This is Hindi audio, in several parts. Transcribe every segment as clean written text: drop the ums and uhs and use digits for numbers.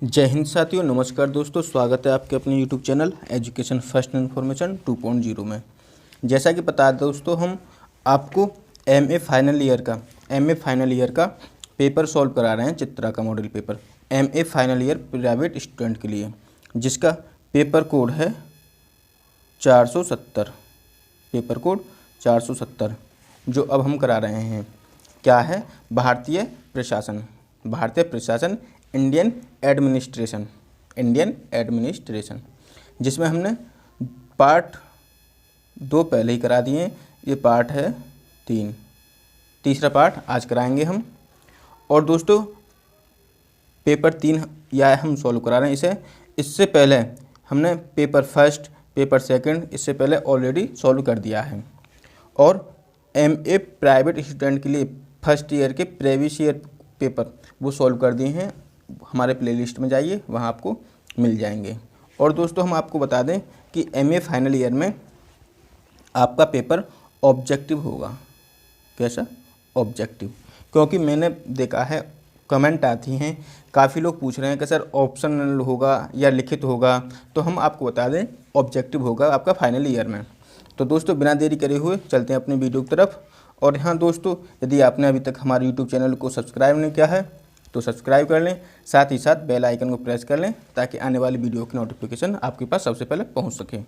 जय हिंद साथियों, नमस्कार दोस्तों। स्वागत है आपके अपने YouTube channel education first information 2.0 में। जैसा कि पता है दोस्तों, हम आपको MA फाइनल ईयर का पेपर सॉल्व करा रहे हैं, चित्रा का model paper MA final year private student के लिए, जिसका पेपर कोड है 470। पेपर कोड 470 जो अब हम करा रहे हैं क्या है? भारतीय प्रशासन इंडियन एडमिनिस्ट्रेशन, जिसमें हमने पार्ट 2 पहले ही करा दिए हैं। ये पार्ट है 3, तीसरा पार्ट आज कराएंगे हम। और दोस्तों पेपर 3 यह हम सॉल्व करा रहे हैं इससे पहले हमने पेपर फर्स्ट, पेपर सेकंड इससे पहले ऑलरेडी सॉल्व कर दिया है। और MA प्राइवेट स्टूडेंट के लिए फर्स्ट ईयर के प्रीवियस ईयर पेपर वो सॉल्व कर दिए हैं। हमारे प्लेलिस्ट में जाइए, वहाँ आपको मिल जाएंगे। और दोस्तों हम आपको बता दें कि MA फाइनल ईयर में आपका पेपर ऑब्जेक्टिव होगा। कैसा? ऑब्जेक्टिव। क्योंकि मैंने देखा है कमेंट आती हैं, काफ़ी लोग पूछ रहे हैं कि सर ऑप्शनल होगा या लिखित होगा, तो हम आपको बता दें ऑब्जेक्टिव होगा आपका फाइनल ईयर में। तो दोस्तों बिना देरी करे हुए चलते हैं अपने वीडियो की तरफ। और हाँ दोस्तों, यदि आपने अभी तक हमारे YouTube चैनल को सब्सक्राइब नहीं किया है तो सब्सक्राइब कर लें, साथ ही साथ बेल आइकन को प्रेस कर लें ताकि आने वाली वीडियो की नोटिफिकेशन आपके पास सबसे पहले पहुंच सके।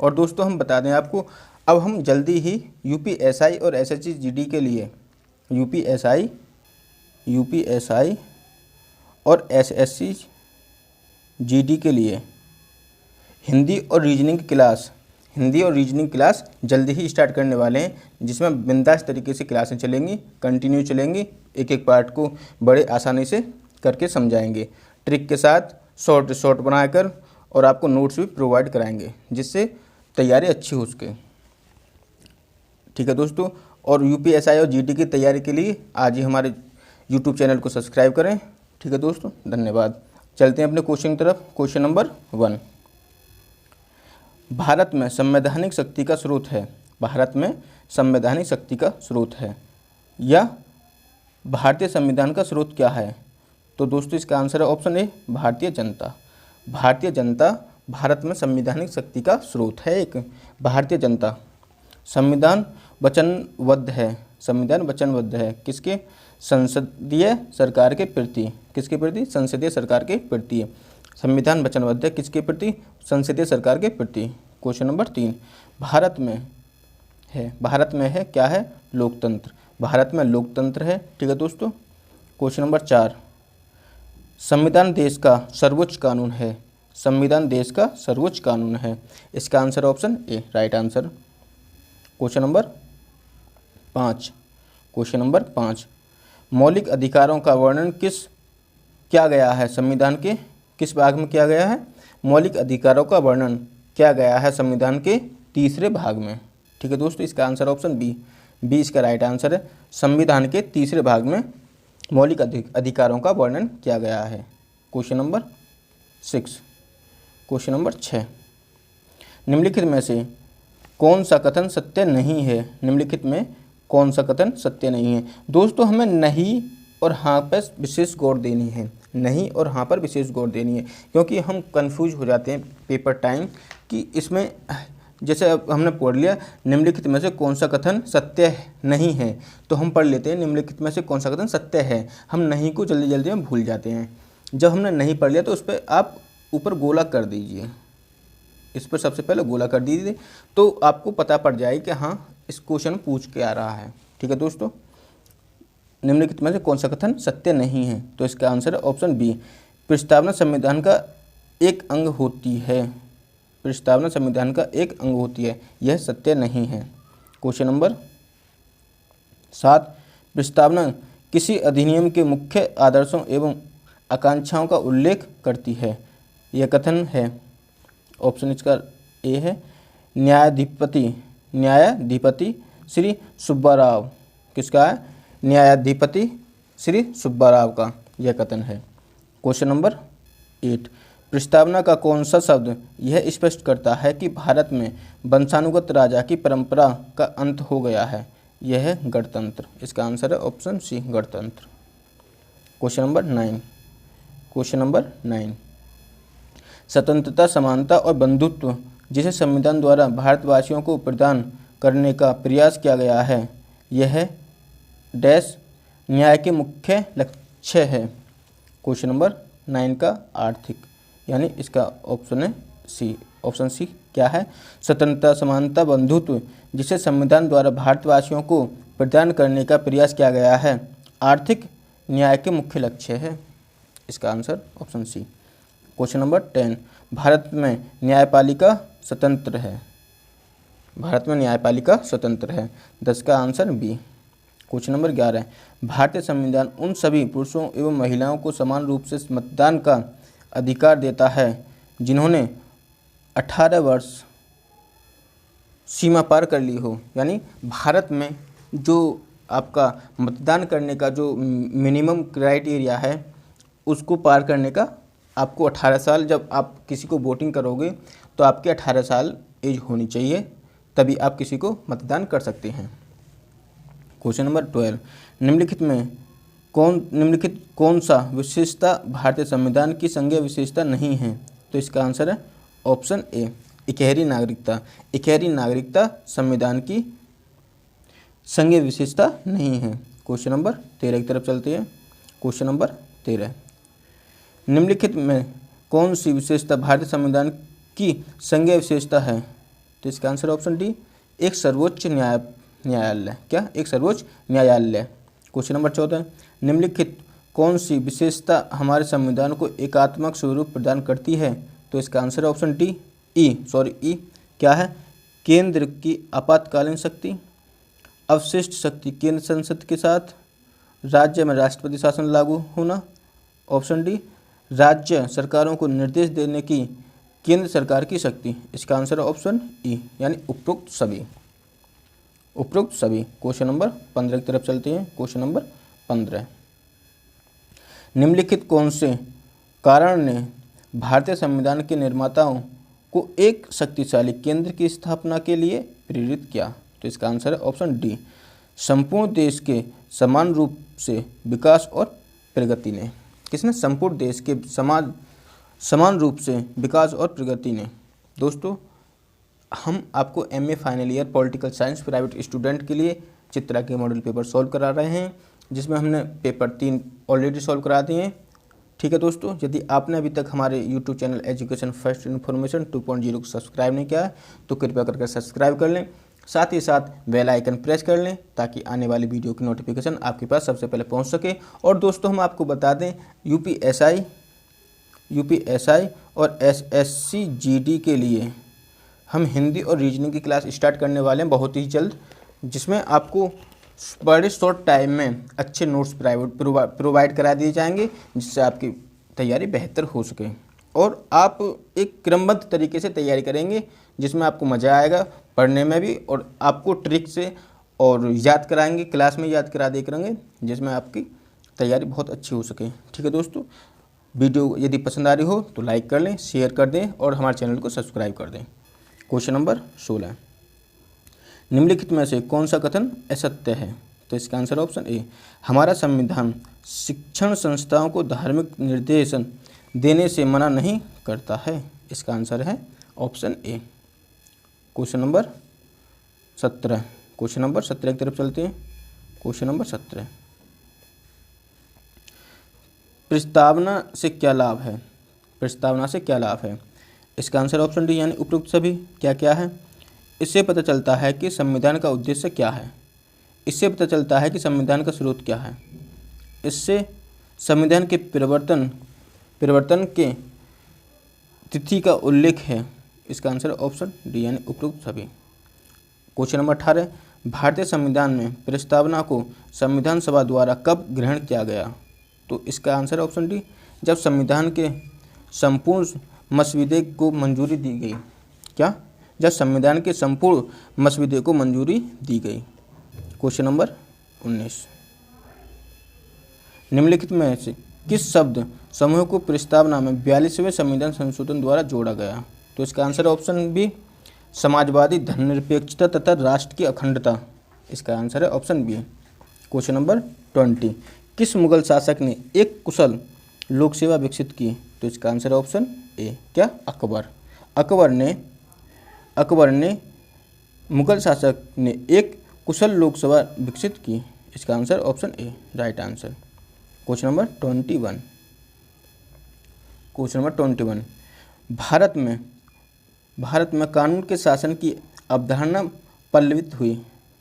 और दोस्तों हम बता दें आपको, अब हम जल्दी ही UPSI और SSC GD के लिए यूपीएसआई और SSC GD के लिए हिंदी और रीजनिंग क्लास जल्दी ही स्टार्ट करने वाले हैं, जिसमें बिंदास तरीके से क्लासें चलेंगी, कंटिन्यू चलेंगी। एक एक पार्ट को बड़े आसानी से करके समझाएंगे, ट्रिक के साथ शॉर्ट बनाकर, और आपको नोट्स भी प्रोवाइड कराएंगे, जिससे तैयारी अच्छी हो सके। ठीक है दोस्तों। और UPSI और GD की तैयारी के लिए आज ही हमारे YouTube चैनल को सब्सक्राइब करें। ठीक है दोस्तों, धन्यवाद। चलते हैं अपने क्वेश्चन की तरफ। क्वेश्चन नंबर 1, भारत में संवैधानिक शक्ति का स्रोत है या भारतीय संविधान का स्रोत क्या है? तो दोस्तों इसका आंसर है ऑप्शन ए, भारतीय जनता भारत में संवैधानिक शक्ति का स्रोत है। एक भारतीय जनता। संविधान वचनबद्ध है किसके? संसदीय सरकार के प्रति। किसके प्रति? संसदीय सरकार के प्रति। संविधान वचनबद्ध है किसके प्रति? संसदीय सरकार के प्रति। क्वेश्चन नंबर 3, भारत में है क्या है? लोकतंत्र। भारत में लोकतंत्र है। ठीक है दोस्तों। क्वेश्चन नंबर 4, संविधान देश का सर्वोच्च कानून है। इसका answer option A, right answer. Question number 5, मौलिक अधिकारों का वर्णन क्या गया है संविधान के किस भाग में किया गया है? मौलिक अधिकारों का वर्णन किया गया है संविधान के 3रे भाग में। ठीक है दोस्तों, इसका आंसर ऑप्शन बी इसका राइट आंसर है। संविधान के 3रे भाग में मौलिक अधिकारों का वर्णन किया गया है। क्वेश्चन नंबर 6, निम्नलिखित में से कौन सा कथन सत्य नहीं है? दोस्तों हमें नहीं और हाँ पर विशेष गौर देनी है। क्योंकि हम कंफ्यूज हो जाते हैं पेपर टाइम कि इसमें, जैसे अब हमने पढ़ लिया निम्नलिखित में से कौन सा कथन सत्य नहीं है, तो हम पढ़ लेते हैं निम्नलिखित में से कौन सा कथन सत्य है। हम नहीं को जल्दी में भूल जाते हैं। जब हमने नहीं पढ़ लिया तो उस पर आप ऊपर गोला कर दीजिए, इस पर सबसे पहले गोला कर दीजिए, तो आपको पता पड़ जाए कि हाँ इस क्वेश्चन पूछ के आ रहा है। ठीक है दोस्तों, निम्नलिखित में से कौन सा कथन सत्य नहीं है? तो इसका आंसर है ऑप्शन बी, प्रस्तावना संविधान का एक अंग होती है। यह सत्य नहीं है। क्वेश्चन नंबर 7, प्रस्तावना किसी अधिनियम के मुख्य आदर्शों एवं आकांक्षाओं का उल्लेख करती है। यह कथन है, ऑप्शन इसका ए है, न्यायाधिपति श्री सुब्बाराव। किसका है? न्यायाधिपति श्री सुब्बाराव का यह कथन है। क्वेश्चन नंबर 8, प्रस्तावना का कौन सा शब्द यह स्पष्ट करता है कि भारत में वंशानुगत राजा की परंपरा का अंत हो गया है? यह है गणतंत्र। इसका आंसर है ऑप्शन सी, गणतंत्र। क्वेश्चन नंबर 9, क्वेश्चन नंबर 9, स्वतंत्रता, समानता और बंधुत्व जिसे संविधान द्वारा भारतवासियों को प्रदान करने का प्रयास किया गया है, यह डैश न्याय के मुख्य लक्ष्य है। क्वेश्चन नंबर 9 का आर्थिक, यानी इसका ऑप्शन है सी। ऑप्शन सी क्या है? स्वतंत्रता, समानता, बंधुत्व जिसे संविधान द्वारा भारतवासियों को प्रदान करने का प्रयास किया गया है, आर्थिक न्याय के मुख्य लक्ष्य है। इसका answer option C. Question number 10, Bharat में न्यायपालिका स्वतंत्र है। भारत में न्यायपालिका स्वतंत्र है। 10 का आंसर बी। क्वेश्चन नंबर 11, भारतीय संविधान उन सभी पुरुषों एवं महिलाओं को समान रूप से मतदान का अधिकार देता है जिन्होंने 18 वर्ष सीमा पार कर ली हो। यानी भारत में जो आपका मतदान करने का जो मिनिमम क्राइटेरिया है, उसको पार करने का आपको 18 साल, जब आप किसी को वोटिंग करोगे तो आपके 18 साल एज होनी चाहिए, तभी आप किसी को मतदान कर सकते हैं। क्वेश्चन नंबर 12, निम्नलिखित कौन सा विशेषता भारतीय संविधान की संघीय विशेषता नहीं है? तो इसका आंसर है ऑप्शन ए, इकहरी नागरिकता। इकहरी नागरिकता संविधान की संघीय विशेषता नहीं है। क्वेश्चन नंबर 13 की तरफ चलते हैं। क्वेश्चन नंबर 13, निम्नलिखित में कौन सी विशेषता भारतीय संविधान की संघीय विशेषता है? तो इसका आंसर ऑप्शन डी, एक सर्वोच्च न्यायालय। क्या? एक सर्वोच्च न्यायालय। क्वेश्चन नंबर 14, निम्नलिखित कौन सी विशेषता हमारे संविधान को एकात्मक स्वरूप प्रदान करती है? तो इसका आंसर ऑप्शन डी, ई क्या है? केंद्र की आपातकालीन शक्ति, अवशिष्ट शक्ति केंद्र संसद के साथ, राज्य में राष्ट्रपति शासन लागू होना। ऑप्शन डी, राज्य सरकारों को निर्देश देने की केंद्र सरकार की शक्ति। इसका आंसर ऑप्शन ई, यानी उपरोक्त सभी। उपरोक्त सभी। क्वेश्चन नंबर 15 की तरफ चलते हैं। क्वेश्चन नंबर 15, निम्नलिखित कौन से कारण ने भारतीय संविधान के निर्माताओं को एक शक्तिशाली केंद्र की स्थापना के लिए प्रेरित किया? तो इसका आंसर है ऑप्शन डी, संपूर्ण देश के समान रूप से विकास और प्रगति ने। किसने? संपूर्ण देश के समान रूप से विकास और प्रगति ने। दोस्तों, हम आपको MA final year political science private student के लिए चित्रा के मॉडल पेपर सॉल्व करा रहे हैं, जिसमें हमने पेपर 3 ऑलरेडी सॉल्व करा दिए हैं। ठीक है दोस्तों, यदि आपने अभी तक हमारे YouTube channel education first information 2.0 को सब्सक्राइब नहीं किया है तो कृपया करके सब्सक्राइब कर लें, साथ ही साथ बेल आइकन प्रेस कर लें ताकि आने वाली वीडियो की नोटिफिकेशन आपके पास सबसे पहले पहुंच सके। और दोस्तों, हम आपको बता दें, यूपीएसआई और SSC GD के लिए हम हिंदी और रीजनिंग की क्लास स्टार्ट करने वाले हैं बहुत ही जल्द, जिसमें आपको बड़े शॉर्ट टाइम में अच्छे नोट्स प्रोवाइड करा दिए जाएंगे, जिससे आपकी तैयारी बेहतर हो सके और आप एक क्रमबद्ध तरीके से तैयारी करेंगे, जिसमें आपको मज़ा आएगा पढ़ने में भी, और आपको ट्रिक से और याद कराएंगे, क्लास में याद करा दिया करेंगे, जिसमें आपकी तैयारी बहुत अच्छी हो सके। ठीक है दोस्तों, वीडियो यदि पसंद आ रही हो तो लाइक कर लें, शेयर कर दें और हमारे चैनल को सब्सक्राइब कर दें। क्वेश्चन नंबर 16, निम्नलिखित में से कौन सा कथन असत्य है? तो इसका आंसर ऑप्शन ए, हमारा संविधान शिक्षण संस्थाओं को धार्मिक निर्देशन देने से मना नहीं करता है। इसका आंसर है option A. Question number 17, question number 17 की तरफ चलते हैं। क्वेश्चन नंबर 17, प्रस्तावना से क्या लाभ है? प्रस्तावना से क्या लाभ है? इसका आंसर ऑप्शन डी, यानी उपरोक्त सभी। क्या क्या है? इससे पता चलता है कि संविधान का उद्देश्य क्या है। इससे पता चलता है कि संविधान का स्रोत क्या है। इससे संविधान के परिवर्तन के तिथि का उल्लेख है। इसका आंसर ऑप्शन डी, यानी उपरोक्त सभी। क्वेश्चन नंबर 18, भारतीय संविधान में प्रस्तावना को संविधान सभा द्वारा कब ग्रहण किया गया? तो इसका आंसर ऑप्शन डी, जब संविधान के संपूर्ण मसौदे को मंजूरी दी गई। क्या? जब संविधान के संपूर्ण मसौदे को मंजूरी दी गई। क्वेश्चन नंबर 19, निम्नलिखित में से किस शब्द समूह को प्रस्तावना में 42वें संविधान संशोधन द्वारा जोड़ा गया? तो इसका आंसर ऑप्शन बी, समाजवादी, धर्मनिरपेक्षता तथा राष्ट्र की अखंडता। इसका आंसर है ऑप्शन बी। क्वेश्चन नंबर 20, किस मुगल शासक ने एक कुशल लोक सेवा विकसित की? तो इसका आंसर है ऑप्शन ए, क्या? अकबर। अकबर ने मुगल शासक ने एक कुशल लोक सेवा विकसित की? इसका answer option A, right answer. Question number 21। Question number 21, Bharat में कानून के शासन की अवधारणा पल्लवित हुई?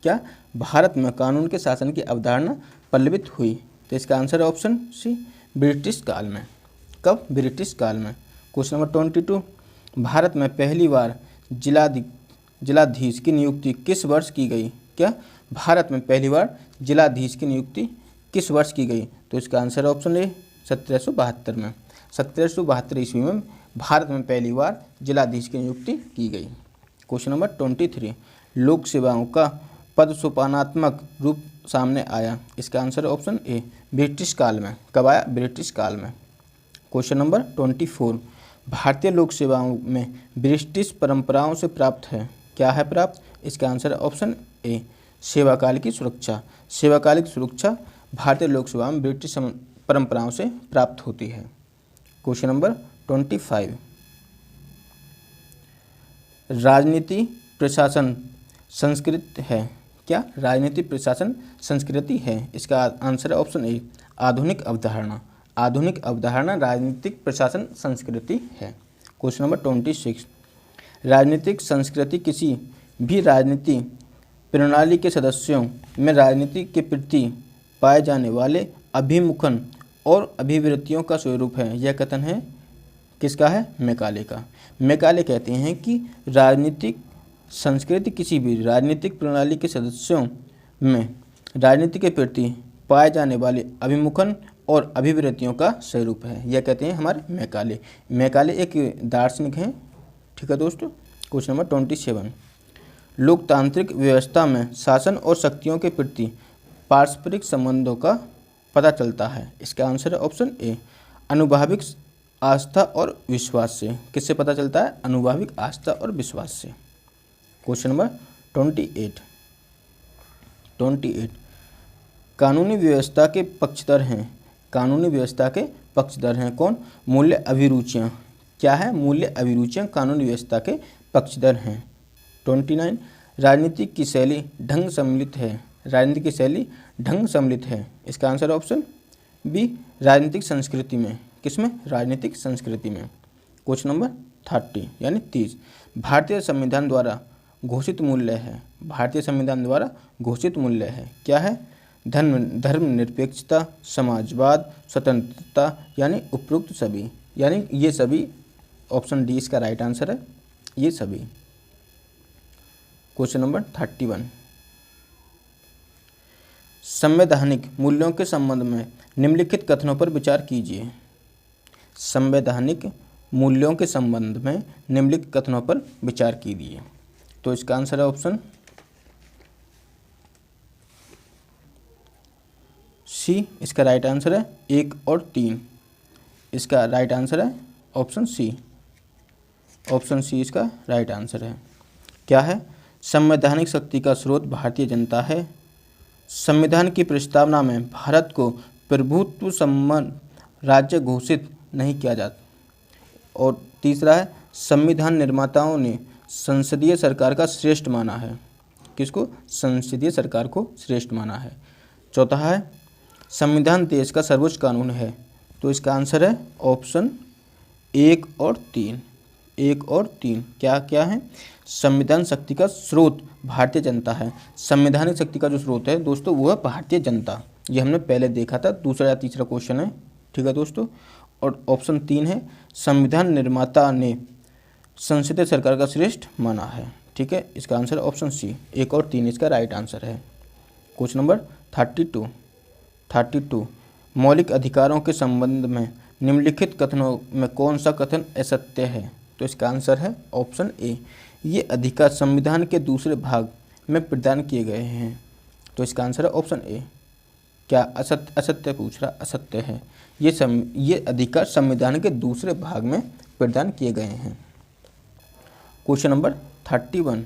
क्या? भारत में कानून के शासन की अवधारणा पल्लवित हुई? तो इसका आंसर है ऑप्शन सी, ब्रिटिश काल में। कब? ब्रिटिश काल में। क्वेश्चन नंबर 22, भारत में पहली बार जिलाधीश की नियुक्ति किस वर्ष की गई? क्या? भारत में पहली बार जिलाधीश की नियुक्ति किस वर्ष की गई? तो इसका आंसर है ऑप्शन ए, 1772 में। 1772 ईस्वी में भारत में पहली बार जिलाधीश की नियुक्ति की गई। क्वेश्चन नंबर 23, लोक सेवाओं का पद सोपानात्मक रूप सामने आया? इसका आंसर है ऑप्शन ए, ब्रिटिश काल में। कब आया? ब्रिटिश काल में। क्वेश्चन नंबर 24, भारतीय लोक सेवाओं में ब्रिटिश परंपराओं से प्राप्त है? क्या है प्राप्त? इसका आंसर है ऑप्शन ए, सेवाकाल की सुरक्षा। सेवाकालिक सुरक्षा भारतीय लोक सेवा में ब्रिटिश परंपराओं से प्राप्त होती है। क्वेश्चन नंबर 25, राजनीति प्रशासन संस्कृत है? क्या? राजनीति प्रशासन संस्कृति है? इसका आंसर है ऑप्शन ए, आधुनिक अवधारणा। आधुनिक अवधारणा राजनीतिक प्रशासन संस्कृति है। क्वेश्चन नंबर 26, राजनीतिक संस्कृति किसी भी राजनीति प्रणाली के सदस्यों में राजनीति के प्रति पाए जाने वाले अभिमुखन और अभिवृत्तियों का स्वरूप है। यह कथन है किसका है? मैकाले का। मैकाले कहते हैं कि राजनीतिक संस्कृति किसी भी राजनीतिक प्रणाली के सदस्यों में राजनीति के प्रति पाए जाने वाले अभिमुखन और अभिवृत्तियों का स्वरूप है। यह कहते हैं हमारे मैकाले। मैकाले एक दार्शनिक हैं। ठीक है दोस्तों। क्वेश्चन नंबर 27, लोकतांत्रिक व्यवस्था में शासन और शक्तियों के प्रति पारस्परिक संबंधों का पता चलता है? इसका आंसर है ऑप्शन ए, अनुभाविक आस्था और विश्वास से। किससे पता चलता है? अनुभाविक आस्था और विश्वास से। क्वेश्चन नंबर 28, कानूनी व्यवस्था के पक्षधर हैं? कानूनी व्यवस्था के पक्षधर हैं कौन? मूल्य अभिरुचियाँ। क्या है? मूल्य अभिरुचियाँ कानूनी व्यवस्था के पक्षधर हैं। 29, राजनीति की शैली ढंग सम्मिलित है? राजनीति की शैली ढंग सम्मिलित है? इसका आंसर ऑप्शन बी, राजनीतिक संस्कृति में। किसमें? राजनीतिक संस्कृति में। क्वेश्चन नंबर 30 यानी 30, भारतीय संविधान द्वारा घोषित मूल्य है? भारतीय संविधान द्वारा घोषित मूल्य है? क्या है? धर्मनिरपेक्षता, समाजवाद, स्वतंत्रता, यानी उपरोक्त सभी, यानी ये सभी। ऑप्शन डी इसका राइट आंसर है, ये सभी। क्वेश्चन नंबर 31, संवैधानिक मूल्यों के संबंध में निम्नलिखित कथनों पर विचार कीजिए। संवैधानिक मूल्यों के संबंध में निम्नलिखित कथनों पर विचार कीजिए। तो इसका आंसर है ऑप्शन सी, इसका राइट आंसर है 1 और 3। इसका राइट आंसर है ऑप्शन सी। ऑप्शन सी इसका राइट आंसर है। क्या है? संवैधानिक शक्ति का स्रोत भारतीय जनता है। संविधान की प्रस्तावना में भारत को प्रभुत्व संपन्न राज्य घोषित नहीं किया जाता। और तीसरा है, संविधान निर्माताओं ने संसदीय सरकार का श्रेष्ठ माना है। किसको? संसदीय सरकार को श्रेष्ठ माना है। चौथा है, संविधान देश का सर्वोच्च कानून है। तो इसका आंसर है ऑप्शन 1 और 3। 1 और 3 क्या क्या है? संविधान शक्ति का स्रोत भारतीय जनता है। संवैधानिक शक्ति का जो स्रोत है दोस्तों वो है भारतीय जनता। ये हमने पहले देखा था, दूसरा या तीसरा क्वेश्चन है। ठीक है दोस्तों। और ऑप्शन 3 है, संविधान निर्माता ने संसदीय सरकार का श्रेष्ठ माना है। ठीक है, इसका आंसर ऑप्शन सी। 1 और 3 इसका राइट आंसर है। क्वेश्चन नंबर 32, मौलिक अधिकारों के संबंध में निम्नलिखित कथनों में कौन सा कथन असत्य है? तो इसका आंसर है ऑप्शन ए, ये अधिकार संविधान के दूसरे भाग में प्रदान किए गए हैं। तो इसका आंसर है ऑप्शन ए। क्या असत्य पूछ रहा? असत्य है। ये अधिकार संविधान के दूसरे भाग में प्रदान किए गए हैं। क्वेश्चन नंबर 31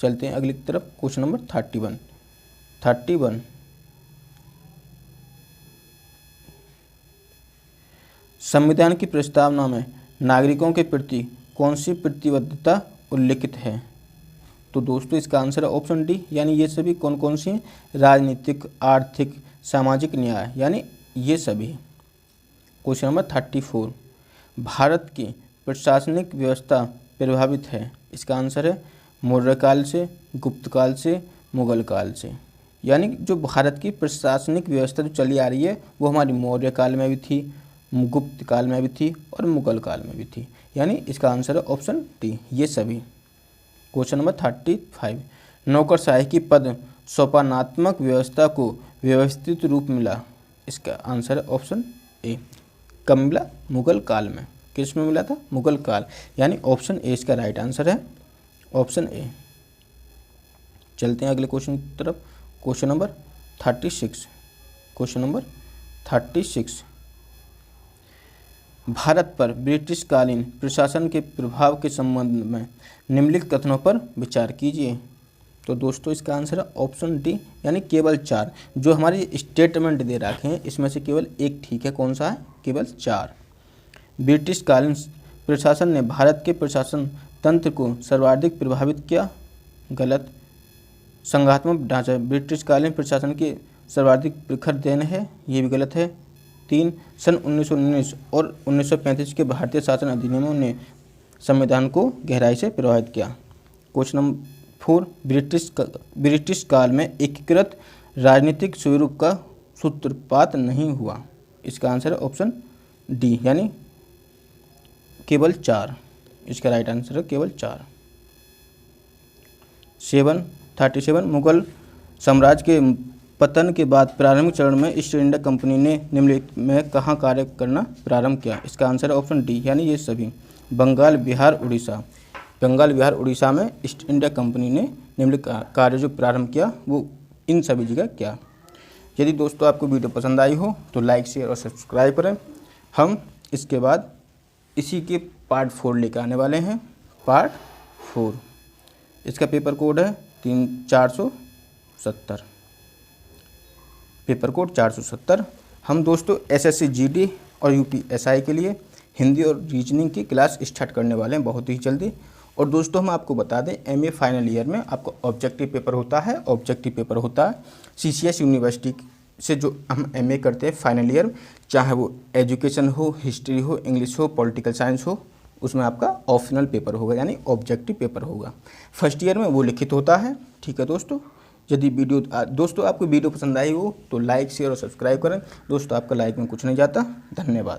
चलते हैं अगली तरफ। क्वेश्चन नंबर 31, संविधान की प्रस्तावना में नागरिकों के प्रति कौन सी प्रतिबद्धता उल्लिखित है? तो दोस्तों इसका आंसर है ऑप्शन डी, यानी ये सभी कौन कौन सी हैं? राजनीतिक, आर्थिक, सामाजिक न्याय, यानी ये सभी। क्वेश्चन नंबर 34, भारत की प्रशासनिक व्यवस्था प्रभावित है? इसका आंसर है मौर्य काल से, गुप्त काल से, मुगल काल से। यानी जो भारत की प्रशासनिक व्यवस्था जो चली आ रही है वो हमारी मौर्य काल में भी थी, गुप्त काल में भी थी और मुगल काल में भी थी। यानी इसका आंसर है ऑप्शन डी, ये सभी। क्वेश्चन नंबर 35, नौकरशाही की पद सोपानात्मक व्यवस्था को व्यवस्थित रूप मिला? इसका आंसर है ऑप्शन ए। कब मिला? मुगल काल में। किस में मिला था? मुगल काल। यानी ऑप्शन ए इसका राइट आंसर है, ऑप्शन ए। चलते हैं अगले क्वेश्चन की तरफ। Question number 36, question number 36, Bharat पर ब्रिटिशकालीन प्रशासन के प्रभाव के संबंध में निम्नलिखित कथनों पर विचार कीजिए। तो दोस्तों इसका आंसर है ऑप्शन डी, यानी केवल 4। जो हमारे स्टेटमेंट दे रखे हैं इसमें से केवल एक ठीक है। कौन सा है? केवल 4। ब्रिटिशकालीन प्रशासन ने भारत के प्रशासन तंत्र को सर्वाधिक प्रभावित किया? गलत। संघात्मक ढांचा ब्रिटिशकालीन प्रशासन की सर्वाधिक प्रखर देन है? ये भी गलत है। 3, सन 1919 और 1935 के भारतीय शासन अधिनियमों ने संविधान को गहराई से प्रभावित किया। क्वेश्चन नंबर 4, ब्रिटिश काल में एकीकृत राजनीतिक स्वरूप का सूत्रपात नहीं हुआ? इसका आंसर है ऑप्शन डी, यानी केवल 4। इसका राइट आंसर है केवल 4। 37, मुगल साम्राज्य के पतन के बाद प्रारंभिक चरण में ईस्ट इंडिया कंपनी ने निम्नलिखित में कहाँ कार्य करना प्रारंभ किया? इसका आंसर है ऑप्शन डी, यानी ये सभी। बंगाल, बिहार, उड़ीसा। बंगाल, बिहार, उड़ीसा में ईस्ट इंडिया कंपनी ने निम्नलिखित कार्य जो प्रारंभ किया वो इन सभी जगह किया। यदि दोस्तों आपको वीडियो पसंद आई हो तो लाइक, शेयर और सब्सक्राइब करें। हम इसके बाद इसी के पार्ट 4 लेकर आने वाले हैं। पार्ट 4, इसका पेपर कोड है 470, पेपर कोड 470। हम दोस्तों एसएससी जीडी और यूपीएसआई के लिए हिंदी और रीजनिंग की क्लास स्टार्ट करने वाले हैं बहुत ही जल्दी। और दोस्तों हम आपको बता दें एमए फाइनल ईयर में आपको ऑब्जेक्टिव पेपर होता है। ऑब्जेक्टिव पेपर होता है सीसीएस यूनिवर्सिटी से जो हम एमए करते हैं फाइनल ईयर, चाहे वो एजुकेशन हो, हिस्ट्री हो, इंग्लिश हो, पॉलिटिकल साइंस हो, उसमें आपका ऑप्शनल पेपर होगा, यानी ऑब्जेक्टिव पेपर होगा। फर्स्ट ईयर में वो लिखित होता है। ठीक है दोस्तों, यदि दोस्तों आपको वीडियो पसंद आई हो तो लाइक, शेयर और सब्सक्राइब करें। दोस्तों आपका लाइक में कुछ नहीं जाता। धन्यवाद।